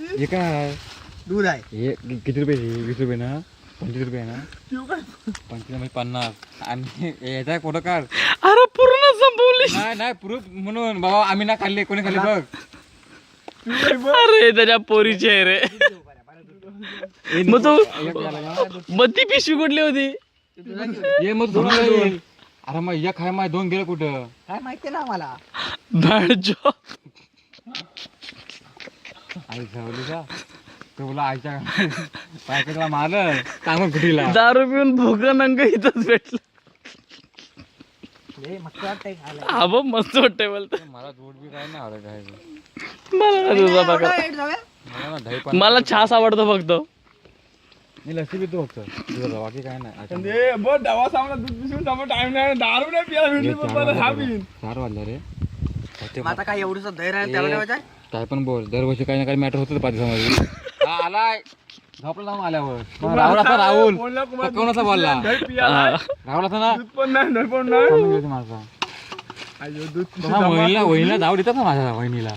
हे काय दूध आहे. हे किती रुपये 20 रुपये ना 25 रुपये ना 25 म्हणजे 50 आणि याचा फोटो काढ. अरे पूर्ण संपवली. नाही प्रूफ म्हणून बाबा आम्ही ना खाल्ले कोणी खाल्ले बघ. अरे त्याच्या पोरीची आहे रे. मग तू मग ती पिशवी कुठली होती? ये मग धुणं येईल. अरे मग एक खाय माय 2 गेलं कुठं काय माहिती ना मला. भाडजो आई ठेवली का तुला आईच्या पायकेला मारलं सांगून कुठीला दारू पिऊन भोगा नंग इथंच भेटलं. मस्त वाटतंय खायला. हा बघ मस्त वाटतंय बोलत. मला दूध बी काय नाही आवडत आहे. मला नाही तुझा बघा. मला ना दही पण मला छास आवडतो फक्त. मी लस्सी पितो फक्त तुझं बाकी काय नाही. चार वाजला रे. आता काय एवढंच धैर्य आहे त्याला ठेवायचं आहे? काय पण बोल दरवर्षी काही ना काही मॅटर होतं 5 दिवसामध्ये. आलाय झोपला जाऊन आल्यावर राहुल असा राहुल कोणाचा बोलला राहुल असा ना माझा वहिनीला जाऊ देतात ना माझ्या वहिनीला